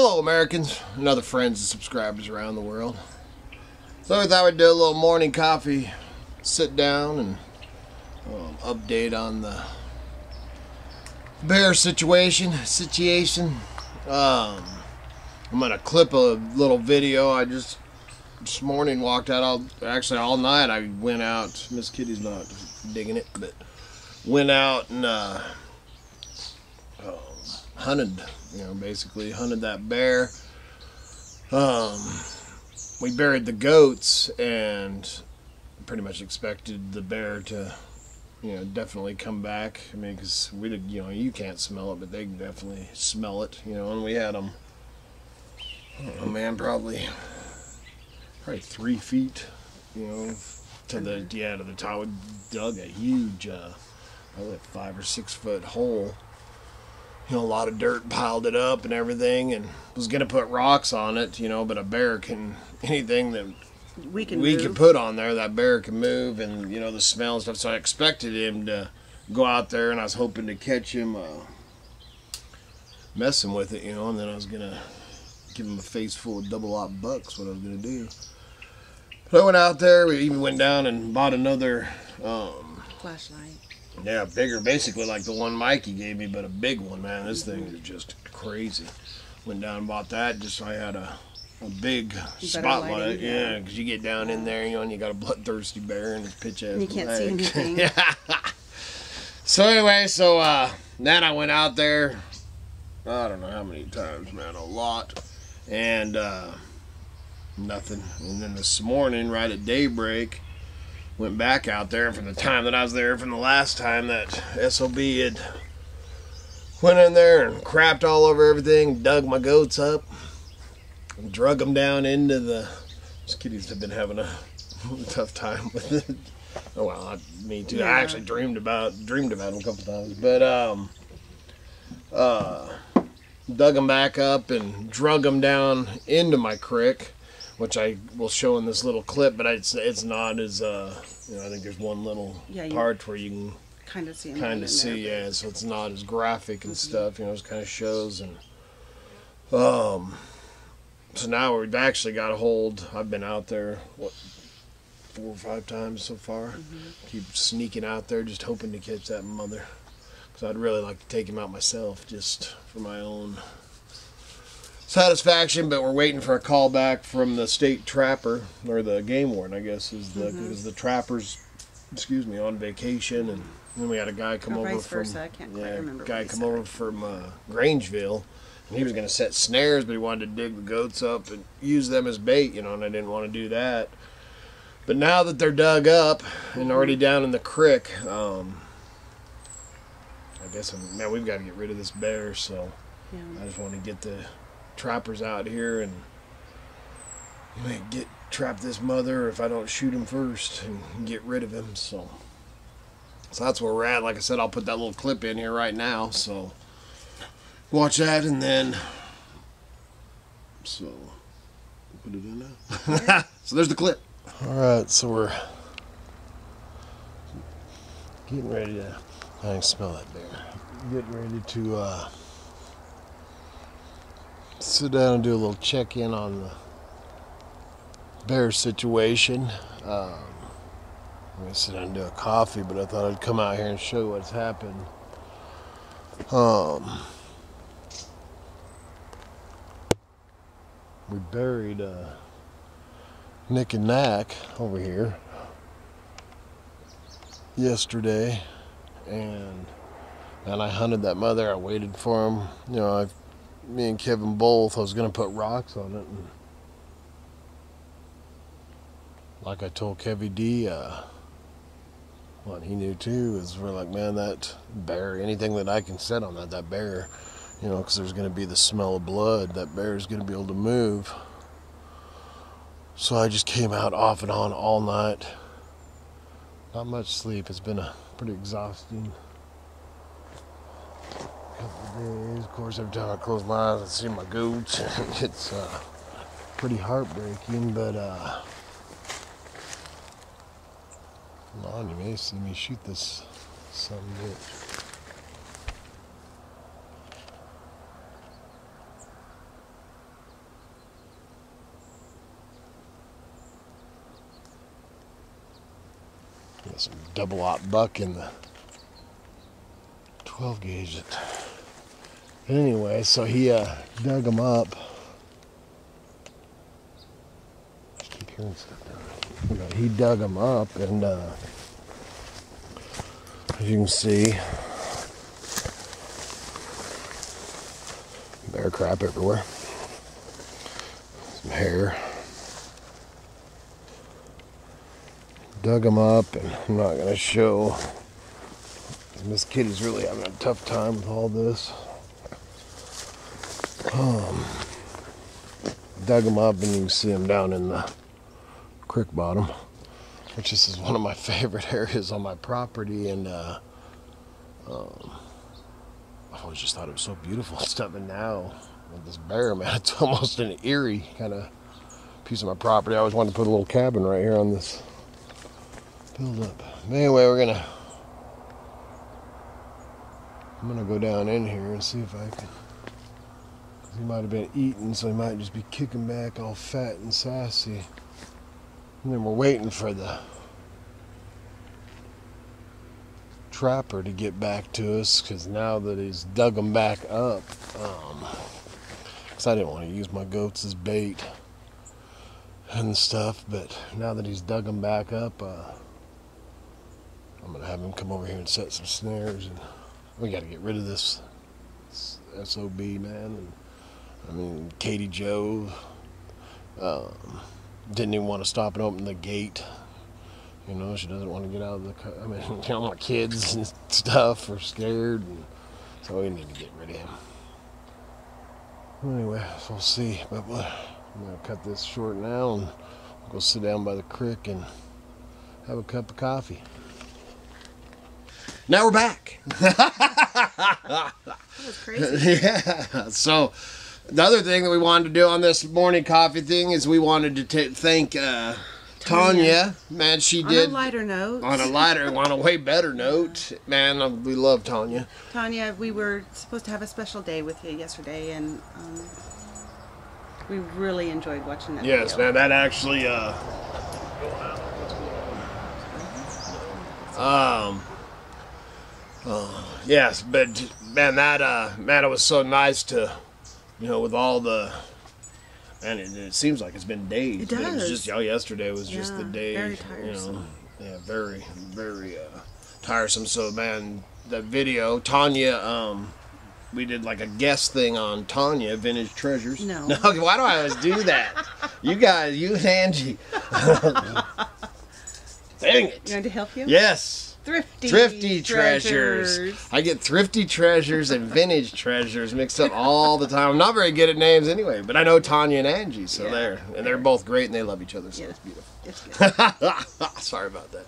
Hello, Americans and other friends and subscribers around the world. So I thought we'd do a little morning coffee, sit down, and update on the bear situation. I'm gonna clip a little video. I just this morning walked out. Actually, all night I went out. Miss Kitty's not digging it, but went out and hunted. Basically hunted that bear. We buried the goats and pretty much expected the bear to, definitely come back. I mean, because we did, you can't smell it, but they can definitely smell it. And we had them. Oh man, probably 3 feet, to the top. We dug a huge, probably a 5 or 6 foot hole. A lot of dirt piled it up and everything, and was gonna put rocks on it, but a bear can, anything that we can put on there, that bear can move, and the smell and stuff. So I expected him to go out there, and I was hoping to catch him messing with it, and then I was gonna give him a face full of double-aught bucks. What I was gonna do. But I went out there. We even went down and bought another flashlight. Yeah, bigger, basically like the one Mikey gave me, but a big one, man. This thing is just crazy. Went down and bought that just so I had a big spotlight. Yeah, because you get down in there, and you got a bloodthirsty bear and his pitch ass. And you can't see anything. Yeah. So anyway, then I went out there. I don't know how many times, man, a lot, and nothing. And then this morning, right at daybreak, went back out there. From the time that I was there from the last time, that SOB had went in there and crapped all over everything, dug my goats up, and drug them down into the... These kitties have been having a tough time with it. Oh well, me too. Yeah. I actually dreamed about them a couple times, but dug them back up and drug them down into my creek, which I will show in this little clip, but it's not as I think there's one little part where you can kind of see, yeah. So it's not as graphic and stuff, it kind of shows. And so now we've actually got a hold. I've been out there 4 or 5 times so far. Keep sneaking out there, just hoping to catch that mother, because I'd really like to take him out myself, just for my own satisfaction. But we're waiting for a call back from the state trapper, or the game warden, I guess, is the trappers, on vacation. And then we had a guy come over from Grangeville, and he was going to set snares, but he wanted to dig the goats up and use them as bait, and I didn't want to do that. But now that they're dug up and already down in the creek, I guess we've got to get rid of this bear. So I just want to get the trappers out here and trap this mother if I don't shoot him first and get rid of him. So that's where we're at. Like I said, I'll put that little clip in here right now, so watch that, and then put it in now. So there's the clip. Alright, so we're getting ready to, I can smell that bear, getting ready to sit down and do a little check-in on the bear situation. I'm going to sit down and do a coffee, but I thought I'd come out here and show you what's happened. We buried Knick and Knack over here yesterday, and I hunted that mother. I waited for him. Me and Kevin both, I was going to put rocks on it, and like I told Kevy D, what he knew too, is we're like, man, that bear, anything that I can set on that bear, because there's going to be the smell of blood, that bear is going to be able to move. So I just came out off and on all night. Not much sleep. It's been a pretty exhausting couple of days. Of course, every time I close my eyes, I see my goats. It's pretty heartbreaking, but come on, you may see me shoot this son of a bitch. some double aught buck in the 12 gauge. Anyway, so he dug them up. I keep hearing stuff down there. He dug them up, and as you can see, bear crap everywhere. Some hair. Dug them up, and I'm not going to show. Miss Kitty's really having a tough time with all this. Dug them up, and you can see them down in the creek bottom, which this is one of my favorite areas on my property, and I always just thought it was so beautiful and stuff, and now with this bear, man, it's almost an eerie kind of piece of my property. I always wanted to put a little cabin right here on this build up. But anyway, I'm gonna go down in here and see if I can. He might have been eating, so he might just be kicking back all fat and sassy. And then we're waiting for the trapper to get back to us, because now that he's dug them back up, because I didn't want to use my goats as bait and stuff, but now that he's dug them back up, I'm going to have him come over here and set some snares, and we got to get rid of this SOB, man. And I mean, Katie Joe didn't even want to stop and open the gate. You know, she doesn't want to get out of the I mean, you know, my kids and stuff are scared, and so we need to get rid of him. Anyway, so we'll see. But I'm going to cut this short now, and we'll go sit down by the creek and have a cup of coffee. Now we're back. That was crazy. Yeah. So the other thing that we wanted to do on this morning coffee thing is we wanted to thank Tanya. Man, she did. On a lighter note. On a way better note. Man, we love Tanya. Tanya, we were supposed to have a special day with you yesterday, and we really enjoyed watching that Yes, video. man, that actually, yes, but man, man, it was so nice to, you know, with all the, and it seems like it's been days. It does. But it was just, yesterday was just the day, very tiresome. You know, very, very tiresome. So, man, that video, Tanya, we did like a guest thing on Tanya, Vintage Treasures. No. Why do I always do that? You guys, you and Angie. Dang it. You want to help you? Yes. Thrifty treasures. I get thrifty treasures and vintage treasures mixed up all the time. I'm not very good at names anyway, but I know Tanya and Angie, so they're both great, and they love each other, so it's beautiful. It's good. Sorry about that.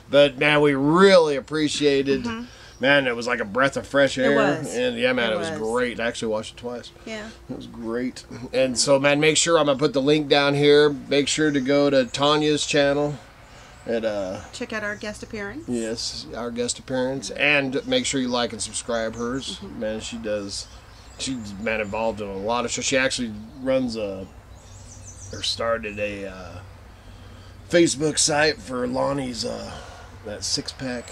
But man, we really appreciated. Man, it was like a breath of fresh air. It was. And yeah, man, it was great. I actually watched it twice. Yeah. It was great. And so, man, make sure I'm gonna put the link down here. Make sure to go to Tanya's channel. Check out our guest appearance. Yes, our guest appearance, and make sure you like and subscribe hers. Man, she's man involved in a lot of shows. She actually runs started a Facebook site for Lonnie's that six-pack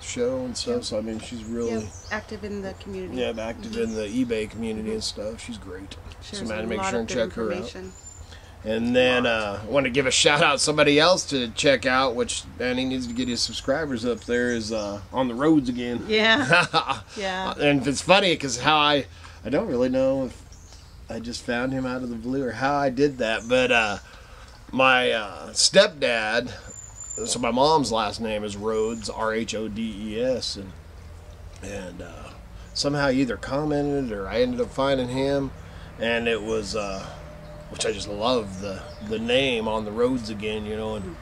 show and stuff. So I mean, she's really active in the community. Yeah, active in the eBay community and stuff. She's great. Shares so man, a make lot sure of and good check her out. information. And then I want to give a shout out to somebody else to check out, which, man, he needs to get his subscribers up there, is On the Roads Again. Yeah. Yeah. And it's funny because how I don't really know if I just found him out of the blue or how I did that, but my stepdad, so my mom's last name is Rhodes, Rhodes, and somehow he either commented or I ended up finding him, and it was which I just love the name On the Roads Again, you know, and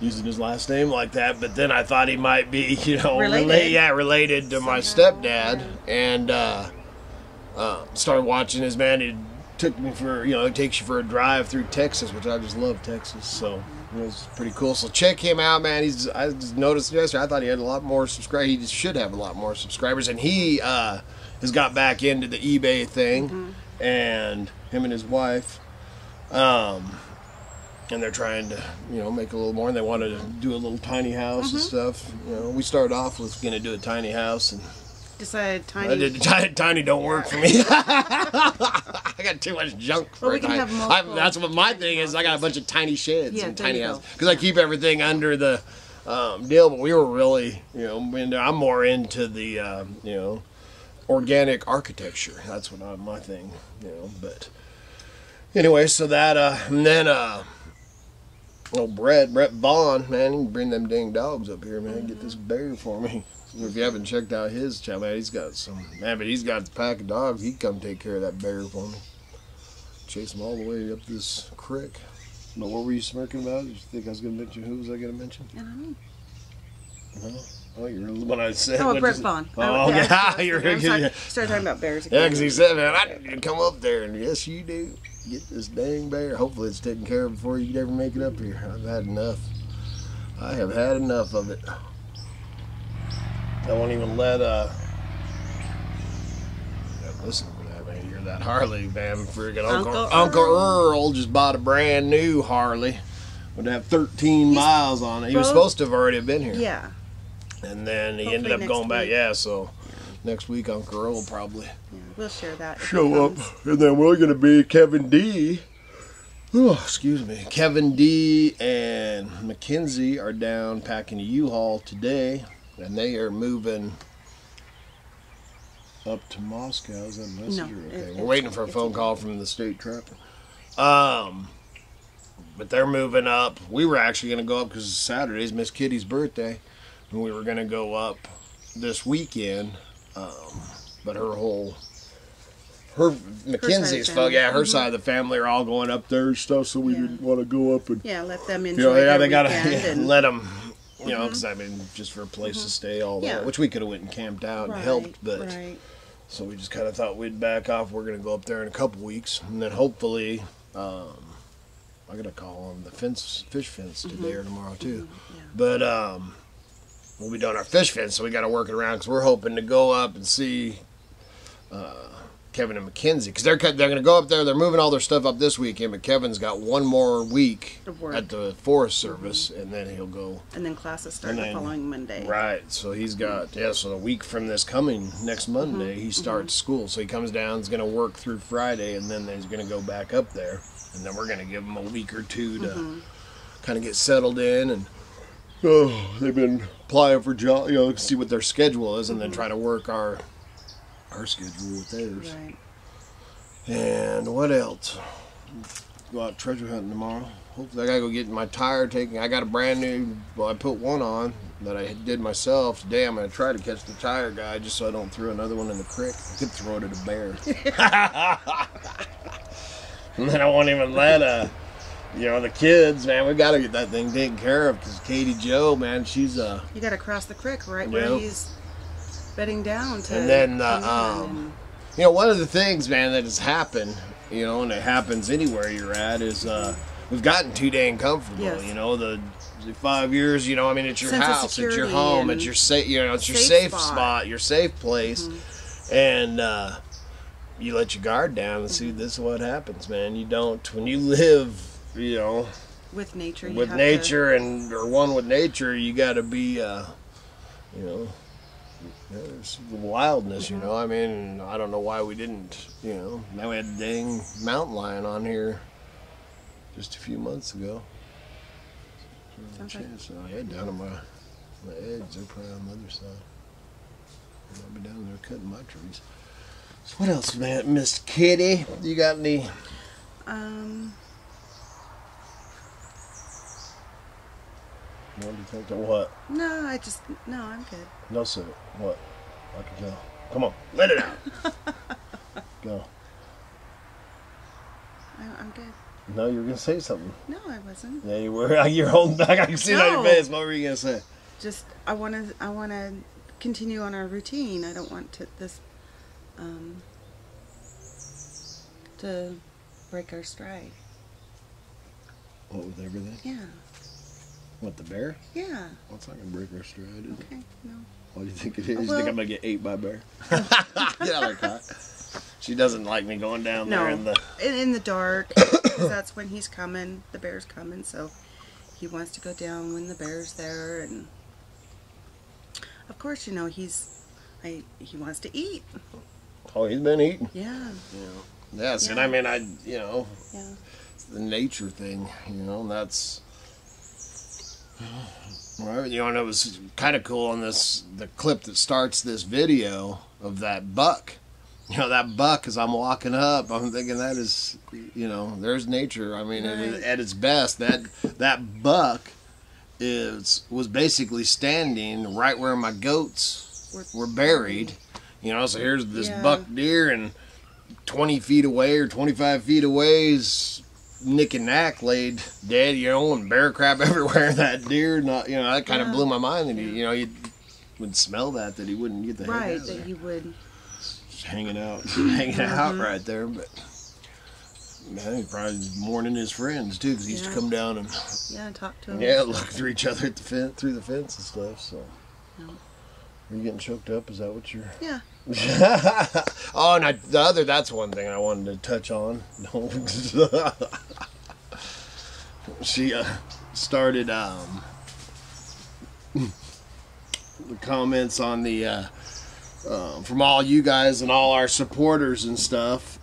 using his last name like that. But then I thought he might be, you know, related to my stepdad, and started watching his, man. It took me for, you know, it takes you for a drive through Texas, which I just love Texas, so it was pretty cool. So check him out, man. I just noticed yesterday, I thought he had a lot more subscribers. He should have a lot more subscribers, and he has got back into the eBay thing, and him and his wife and they're trying to, make a little more, and they wanted to do a little tiny house and stuff. We started off with going to do a tiny house, and decided tiny. Tiny don't work for me. I got too much junk for we can have multiple. That's what my thing is. I got a bunch of tiny sheds and tiny houses because I Yeah. keep everything under the deal. But we were really, I'm more into the, organic architecture. That's what my thing, But anyway, so that and then old Brett Vaughn, man, he can bring them dang dogs up here, man. Get this bear for me. If you haven't checked out his channel, man, he's got a pack of dogs. He'd come take care of that bear for me. Chase him all the way up this creek. But what were you smirking about? Did you think I was going to mention? Who was I going to mention? I don't know. No? Oh, you were when I said. Oh, Brett Vaughn. Oh, yeah. You're started talking about bears again. Yeah, because he said, man, I need to come up there. And yes, you do. Get this dang bear. Hopefully it's taken care of before you could ever make it up here. I've had enough. I have had enough of it. I won't even let listen to that, man. You're that Harley, man. Friggin' Uncle Earl just bought a brand new Harley. Would have 13 miles on it. He was supposed to have already been here. Yeah. And then he ended up going back. Yeah, so next week Uncle Earl will probably we'll share that. Show up. And then we're going to be Kevin D. Oh, excuse me. Kevin D and Mackenzie are down packing a U-Haul today. And they are moving up to Moscow. Is that a messenger? No, okay. We're waiting for a phone call from the state trapper. But they're moving up. We were actually going to go up because Saturday's Miss Kitty's birthday. And we were going to go up this weekend. But Mackenzie's folks, her side of the family are all going up there and stuff, so we didn't want to go up and let them enjoy their weekend let them, because just for a place to stay, all that, which we could have went and camped out and helped, but so we just kind of thought we'd back off. We're going to go up there in a couple weeks, and then hopefully, I got to call on the fish fence today or tomorrow too, but we'll be doing our fish fence, so we got to work it around because we're hoping to go up and see Kevin and Mackenzie, because they're going to go up there. They're moving all their stuff up this weekend, but Kevin's got one more week at the Forest Service, and then he'll go. And then classes start the following Monday. Right, so he's got, so a week from this coming next Monday, he starts school. So he comes down, he's going to work through Friday, and then he's going to go back up there. And then we're going to give him a week or two to kind of get settled in. And they've been applying for jobs, see what their schedule is, and then try to work our schedule with theirs. Right. And what else? Go out treasure hunting tomorrow. Hopefully I gotta go get my tire taken. I got a brand new, I put one on that I did myself today. I'm gonna try to catch the tire guy just so I don't throw another one in the creek. I could throw it at a bear. And then I won't even let the kids, man, we gotta get that thing taken care of because Katie Jo, man, she's you gotta cross the creek right where he's bedding down to. And then one of the things, man, that has happened, and it happens anywhere you're at, is we've gotten too dang comfortable. Yes. The 5 years, it's your Sense of house, it's your home, it's your safe, it's your safe spot, your safe place, and you let your guard down and see this is what happens, man. You don't, when you live, with nature, or one with nature, you got to be, there's wildness, I mean, I don't know why we didn't, now we had a dang mountain lion on here just a few months ago. Down on my edge, they're probably on the other side. I'll be down there cutting my trees. So what else, man? Miss Kitty, you got any? What do you think? What? No, I'm good. No, sir. What? I can tell. Come on, let it out. Go. I'm good. No, you were gonna say something. No, I wasn't. Yeah, you were. You're holding back. I can see it on your face. What were you gonna say? Just I wanna continue on our routine. I don't want to break our stride. What, with everything? Yeah. What, the bear? Yeah. Well, it's not gonna break our stride, is it? Okay. No. What do you think it is? You think I'm gonna get ate by a bear? Get out of there, Cot. She doesn't like me going down there in the... in the dark. 'Cause that's when he's coming. The bear's coming, so he wants to go down when the bear's there. And of course, you know, he wants to eat. Oh, he's been eating. Yeah. Yes, Yeah. and I mean, you know, Yeah. it's the nature thing, you know, and that's... Well, you know, and it was kind of cool on the clip that starts this video of that buck. You know, that buck, as I'm walking up, I'm thinking that is, you know, there's nature. I mean, Right. at its best, that buck was basically standing right where my goats were buried. You know, so here's this buck deer, and 20 feet away or 25 feet away is Knick and Knack laid dead, you know, and bear crap everywhere. That deer, not, you know, that kind of blew my mind that he, you know, he would smell that he wouldn't get the heck out of there. That he would. Just hanging out right there, but man, he's probably mourning his friends too, because he used to come down and talk to him. look through each other at the through the fence and stuff. So, are you getting choked up? Is that what you're? Yeah. Oh, and that's one thing I wanted to touch on. She started the comments on the from all you guys and all our supporters and stuff.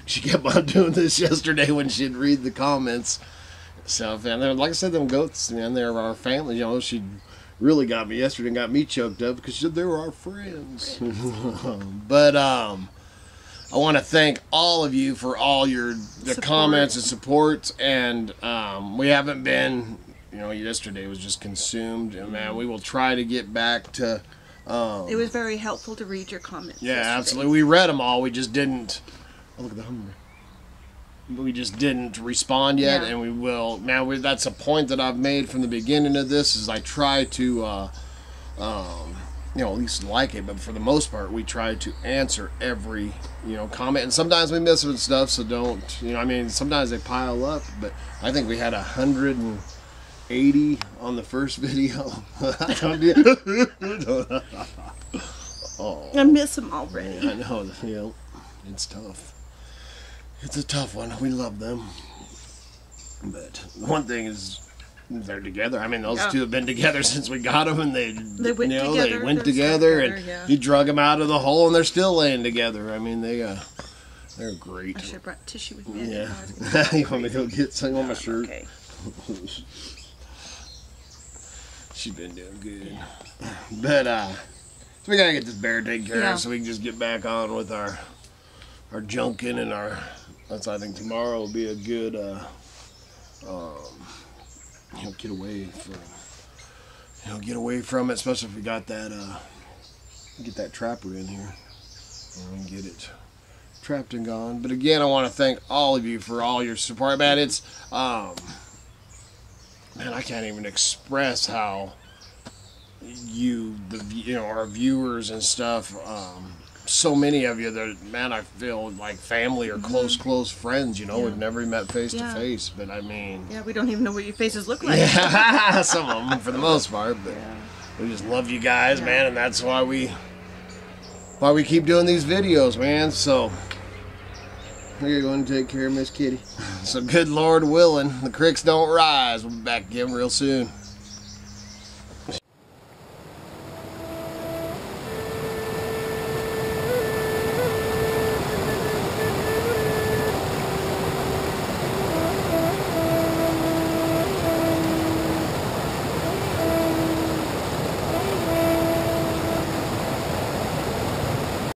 She kept on doing this yesterday when she'd read the comments. So, and like I said, them goats, man, they're our family. You know, she really got me yesterday and got me choked up because she said they were our friends. But I want to thank all of you for all the comments and support. And we haven't been, you know, yesterday was just consumed. And man, we will try to get back to. It was very helpful to read your comments. Yeah, yesterday. absolutely. We read them all. We just didn't. Oh, look at the hummer. We just didn't respond yet, and we will. Man, that's a point that I've made from the beginning of this. Is I try to, you know, at least like it, but for the most part, we try to answer every, you know, comment. And sometimes we miss it and stuff, so don't, you know. I mean, sometimes they pile up, but I think we had 180 on the first video. Oh, I miss them already. I know. You know, it's tough. It's a tough one. We love them. But one thing is, they're together. I mean, those two have been together since we got them, and they went together. They went together, and he drug them out of the hole, and they're still laying together. I mean, they're great. I should have brought tissue with me. Yeah. You want me to go get some on my shirt? Okay. She's been doing good. But, so we gotta get this bear taken care of so we can just get back on with our junking and our... I think tomorrow will be a good, you know, get away from it, especially if we got that, get that trapper in here and get it trapped and gone. But again, I want to thank all of you for all your support, man. It's, man, I can't even express how you know, our viewers and stuff, so many of you that, man, I feel like family or close friends, you know. We've never met face to face, but I mean, we don't even know what your faces look like. Yeah, some of them for the most part, but we just love you guys, man, and that's why we keep doing these videos, man. So we're going to take care of Miss Kitty. So good Lord willing, the creeks don't rise. We'll be back again real soon.